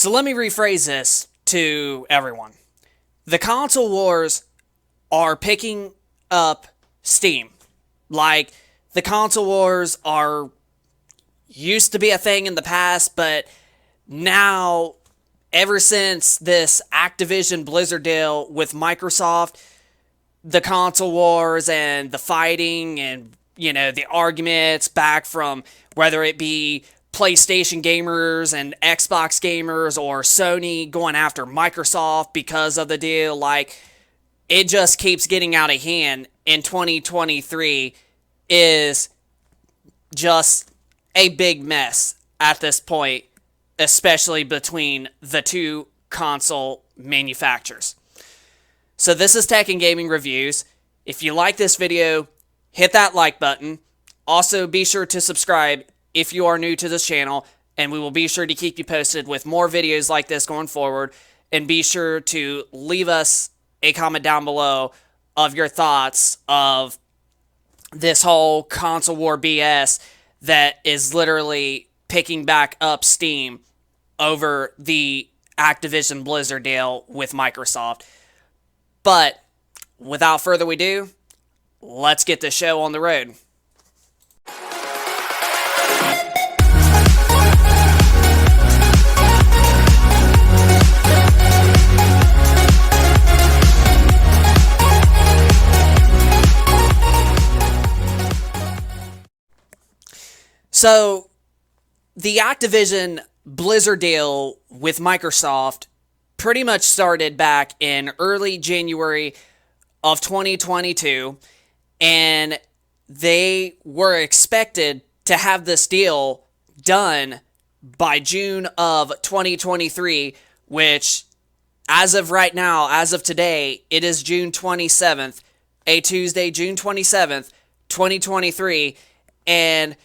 So let me rephrase this to everyone. The console wars are picking up steam. Like, the console wars are used to be a thing in the past, but now, ever since this Activision Blizzard deal with Microsoft, the console wars and the fighting and, the arguments back from whether it be PlayStation gamers and Xbox gamers or Sony going after Microsoft because of the deal, like, it just keeps getting out of hand. In 2023 is just a big mess at this point, especially between the two console manufacturers. So this is Tech and Gaming Reviews. If you like this video, hit that like button. Also, be sure to subscribe if you are new to this channel, and we will be sure to keep you posted with more videos like this going forward. And be sure to leave us a comment down below of your thoughts of this whole console war BS that is literally picking back up steam over the Activision Blizzard deal with Microsoft. But without further ado, let's get the show on the road. So, the Activision Blizzard deal with Microsoft pretty much started back in early January of 2022, and they were expected to have this deal done by June of 2023, which, as of right now, as of today, it is June 27th, a Tuesday, June 27th, 2023, and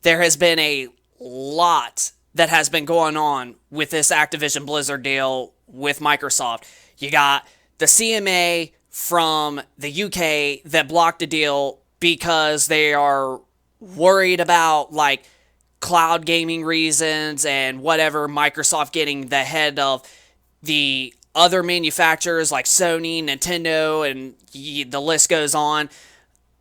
there has been a lot that has been going on with this Activision Blizzard deal with Microsoft. You got the CMA from the UK that blocked the deal because they are worried about, like, cloud gaming reasons and whatever, Microsoft getting the head of the other manufacturers like Sony, Nintendo, and the list goes on.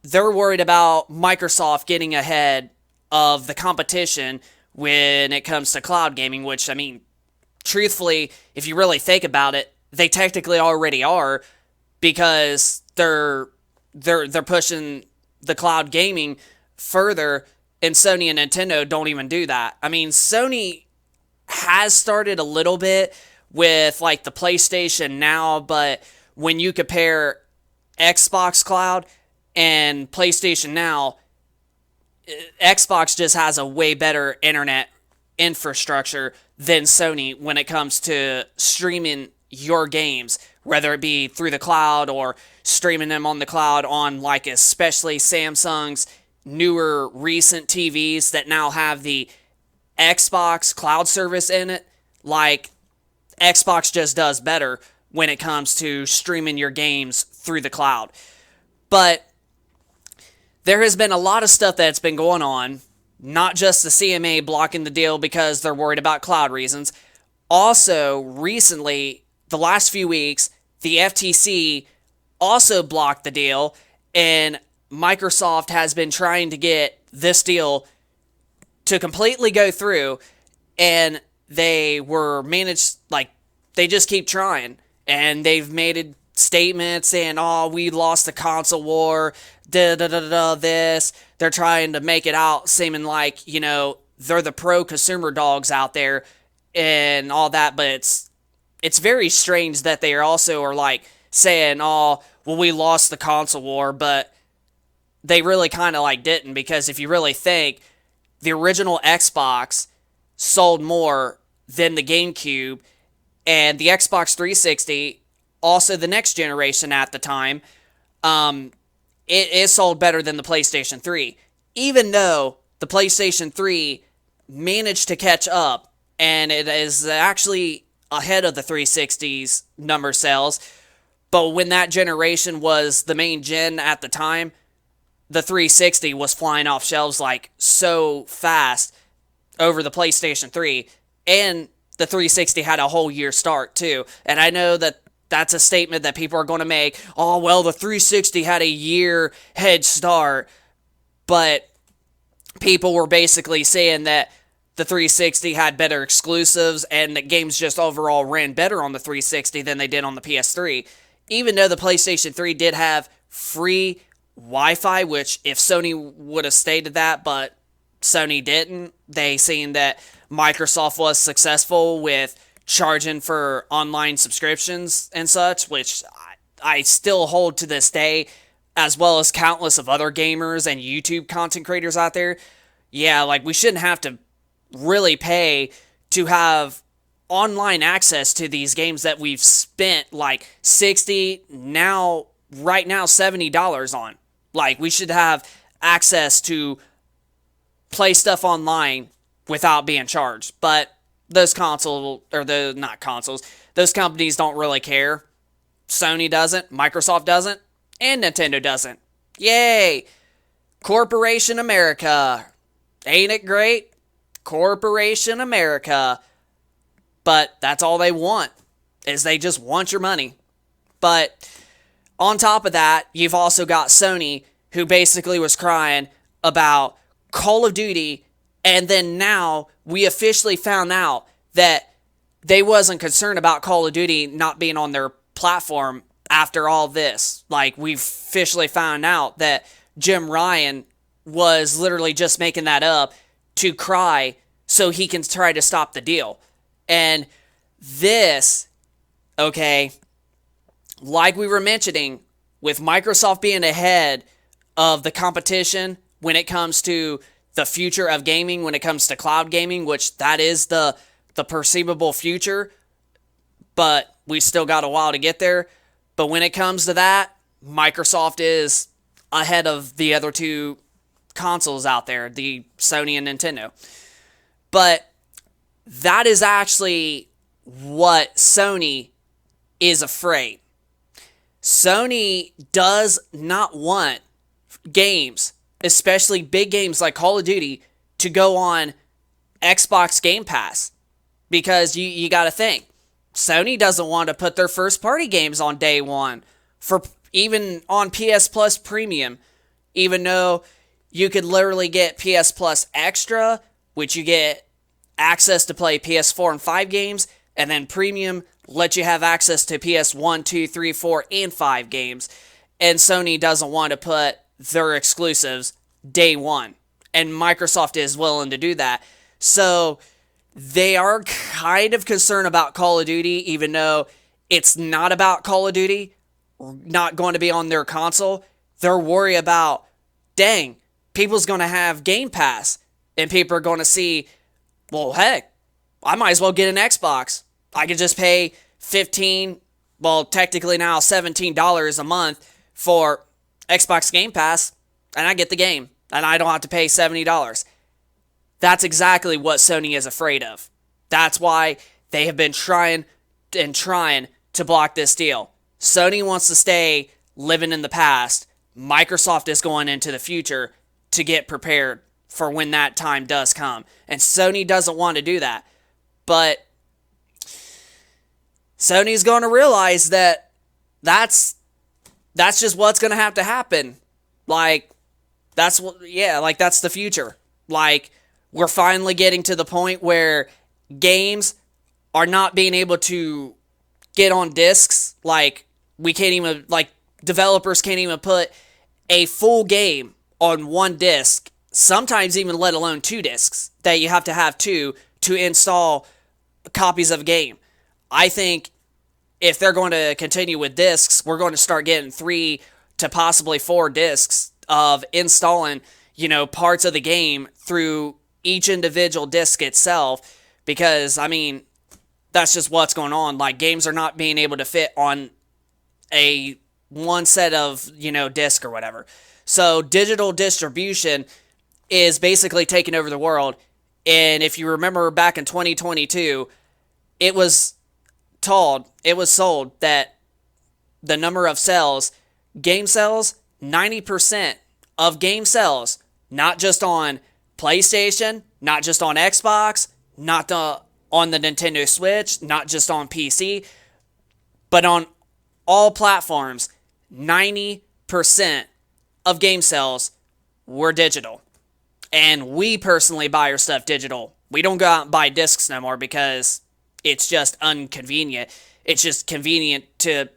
They're worried about Microsoft getting ahead of the competition when it comes to cloud gaming, which, I mean, truthfully, if you really think about it, they technically already are, because they're pushing the cloud gaming further, and Sony and Nintendo don't even do that. I mean, Sony has started a little bit with, like, the PlayStation Now, but when you compare Xbox Cloud and PlayStation Now, Xbox just has a way better internet infrastructure than Sony when it comes to streaming your games, whether it be through the cloud or streaming them on the cloud on, like, especially Samsung's newer recent TVs that now have the Xbox cloud service in it. Like, Xbox just does better when it comes to streaming your games through the cloud. But there has been a lot of stuff that's been going on, not just the CMA blocking the deal because they're worried about cloud reasons. Also, recently, the last few weeks, the FTC also blocked the deal, and Microsoft has been trying to get this deal to completely go through, and they were managed, like, they just keep trying, and they've made statements saying, oh, we lost the console war, this. They're trying to make it out seeming like, they're the pro-consumer dogs out there and all that, but it's very strange that they also are, like, saying, oh, well, we lost the console war, but they really kind of, like, didn't, because if you really think, the original Xbox sold more than the GameCube, and the Xbox 360, also the next generation at the time, it is sold better than the PlayStation 3, even though the PlayStation 3 managed to catch up, and it is actually ahead of the 360's number sales. But when that generation was the main gen at the time, the 360 was flying off shelves, like, so fast over the PlayStation 3. And the 360 had a whole year start too. And I know that that's a statement that people are going to make. Oh, well, the 360 had a year head start. But people were basically saying that the 360 had better exclusives and that games just overall ran better on the 360 than they did on the PS3. Even though the PlayStation 3 did have free Wi-Fi, which if Sony would have stated that, but Sony didn't, they seen that Microsoft was successful with charging for online subscriptions and such, which I still hold to this day, as well as countless of other gamers and YouTube content creators out there. Yeah, like we shouldn't have to really pay to have online access to these games that we've spent like $60, right now $70 on. Like we should have access to play stuff online without being charged. But those those companies don't really care. Sony doesn't, Microsoft doesn't, and Nintendo doesn't. Yay! Corporation America. Ain't it great? Corporation America. But that's all they want, is they just want your money. But on top of that, you've also got Sony, who basically was crying about Call of Duty, and then now we officially found out that they wasn't concerned about Call of Duty not being on their platform after all this. Like, we've officially found out that Jim Ryan was literally just making that up to cry so he can try to stop the deal. And this, okay, like we were mentioning, with Microsoft being ahead of the competition when it comes to the future of gaming, when it comes to cloud gaming, which that is the perceivable future, but we still got a while to get there. But when it comes to that, Microsoft is ahead of the other two consoles out there, the Sony and Nintendo. But that is actually what Sony is afraid. Sony does not want games, especially big games like Call of Duty, to go on Xbox Game Pass. Because you got to think, Sony doesn't want to put their first-party games on day one, for even on PS Plus Premium, even though you could literally get PS Plus Extra, which you get access to play PS4 and 5 games, and then Premium lets you have access to PS1, 2, 3, 4, and 5 games. And Sony doesn't want to put their exclusives day one. And Microsoft is willing to do that. So they are kind of concerned about Call of Duty, even though it's not about Call of Duty not going to be on their console. They're worried about, dang, people's going to have Game Pass. And people are going to see, well, heck, I might as well get an Xbox. I could just pay $15, well, technically now $17 a month for Xbox Game Pass, and I get the game, and I don't have to pay $70. That's exactly what Sony is afraid of. That's why they have been trying to block this deal. Sony wants to stay living in the past. Microsoft is going into the future to get prepared for when that time does come. And Sony doesn't want to do that. But Sony's going to realize that that's just what's going to have to happen. Like, that's the future. Like, we're finally getting to the point where games are not being able to get on discs. Like, we can't even, like, developers can't even put a full game on one disc, sometimes even let alone 2 discs, that you have to have 2 to install copies of a game. I think if they're going to continue with discs, we're going to start getting 3 to possibly 4 discs of installing, parts of the game through each individual disc itself, because, I mean, that's just what's going on. Like, games are not being able to fit on a one set of, disc or whatever. So digital distribution is basically taking over the world. And if you remember back in 2022, it was sold that the number of sales, game sales, 90% of game sales, not just on PlayStation, not just on Xbox, not on on the Nintendo Switch, not just on PC, but on all platforms. 90% of game sales were digital. And we personally buy our stuff digital. We don't go out and buy discs no more because it's just inconvenient. It's just convenient to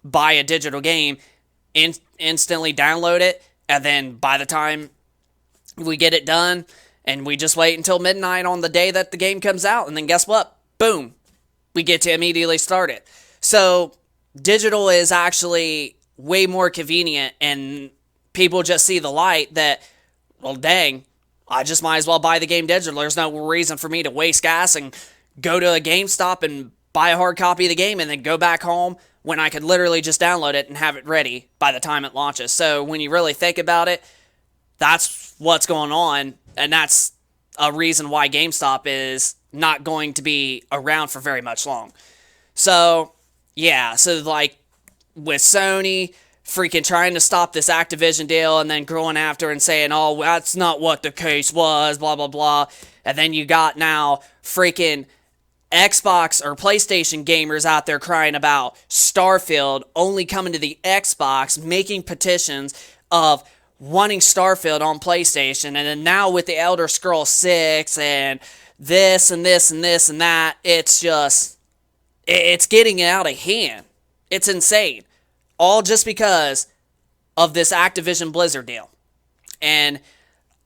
buy a digital game, instantly download it, and then by the time we get it done, and we just wait until midnight on the day that the game comes out, and then guess what? Boom. We get to immediately start it. So digital is actually way more convenient, and people just see the light that, well, dang, I just might as well buy the game digital. There's no reason for me to waste gas and go to a GameStop and buy a hard copy of the game and then go back home when I could literally just download it and have it ready by the time it launches. So when you really think about it, that's what's going on, and that's a reason why GameStop is not going to be around for very much long. So, yeah, so like with Sony freaking trying to stop this Activision deal and then going after and saying, oh, that's not what the case was, blah, blah, blah. And then you got now freaking Xbox or PlayStation gamers out there crying about Starfield only coming to the Xbox, making petitions of wanting Starfield on PlayStation. And then now with the Elder Scrolls 6 and this and this and this and that, it's just, it's getting out of hand. It's insane. All just because of this Activision Blizzard deal. And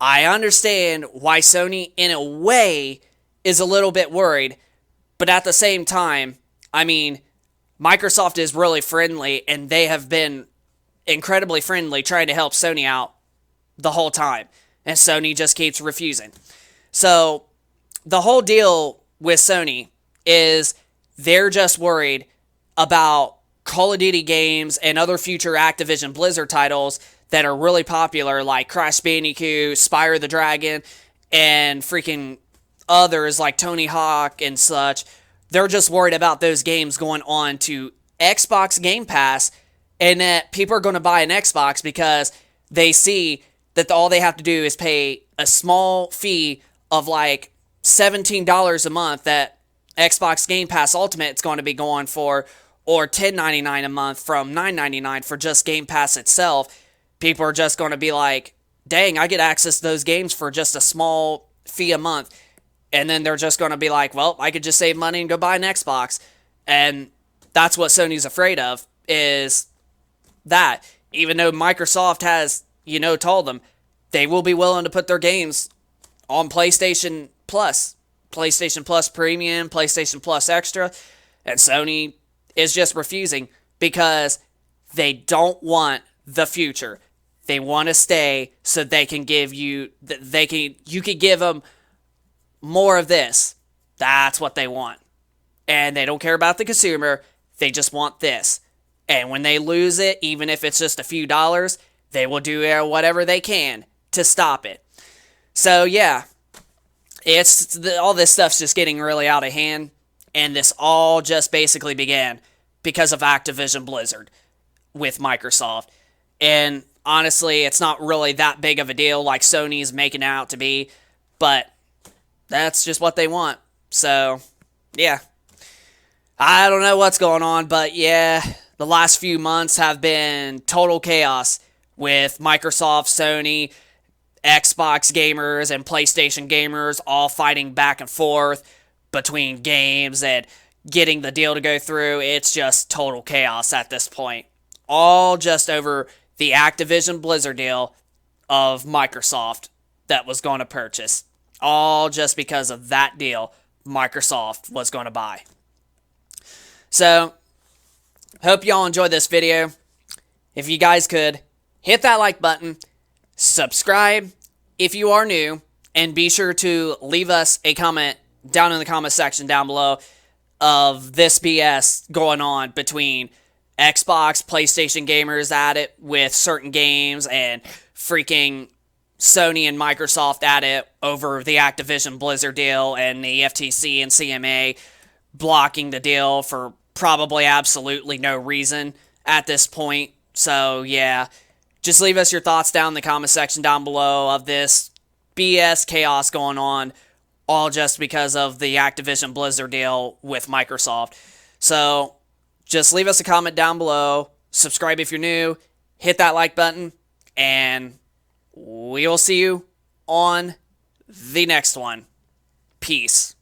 I understand why Sony, in a way, is a little bit worried. But at the same time, I mean, Microsoft is really friendly, and they have been incredibly friendly trying to help Sony out the whole time. And Sony just keeps refusing. So, the whole deal with Sony is they're just worried about Call of Duty games and other future Activision Blizzard titles that are really popular, like Crash Bandicoot, Spyro the Dragon, and freaking others like Tony Hawk and such. They're just worried about those games going on to Xbox Game Pass, and that people are going to buy an Xbox because they see that all they have to do is pay a small fee of like $17 a month that Xbox Game Pass Ultimate is going to be going for, or $10.99 a month from $9.99 for just Game Pass itself. People are just going to be like, dang, I get access to those games for just a small fee a month. And then they're just going to be like, well, I could just save money and go buy an Xbox. And that's what Sony's afraid of, is that. Even though Microsoft has, told them they will be willing to put their games on PlayStation Plus, PlayStation Plus Premium, PlayStation Plus Extra, and Sony is just refusing because they don't want the future. They want to stay so they can give you, you could give them more of this. That's what they want. And they don't care about the consumer. They just want this. And when they lose it, even if it's just a few dollars, they will do whatever they can to stop it. So yeah, all this stuff's just getting really out of hand. And this all just basically began because of Activision Blizzard with Microsoft. And honestly, it's not really that big of a deal like Sony's making it out to be. But that's just what they want. So, yeah. I don't know what's going on, but yeah, the last few months have been total chaos with Microsoft, Sony, Xbox gamers, and PlayStation gamers all fighting back and forth between games and getting the deal to go through. It's just total chaos at this point. All just over the Activision Blizzard deal of Microsoft that was going to purchase. All just because of that deal Microsoft was going to buy. So, hope y'all enjoyed this video. If you guys could, hit that like button, subscribe if you are new, and be sure to leave us a comment down in the comment section down below of this BS going on between Xbox, PlayStation gamers at it with certain games, and freaking Sony and Microsoft at it over the Activision Blizzard deal, and the FTC and CMA blocking the deal for probably absolutely no reason at this point. So yeah, just leave us your thoughts down in the comment section down below of this BS chaos going on all just because of the Activision Blizzard deal with Microsoft. So just leave us a comment down below, subscribe if you're new, hit that like button, and we will see you on the next one. Peace.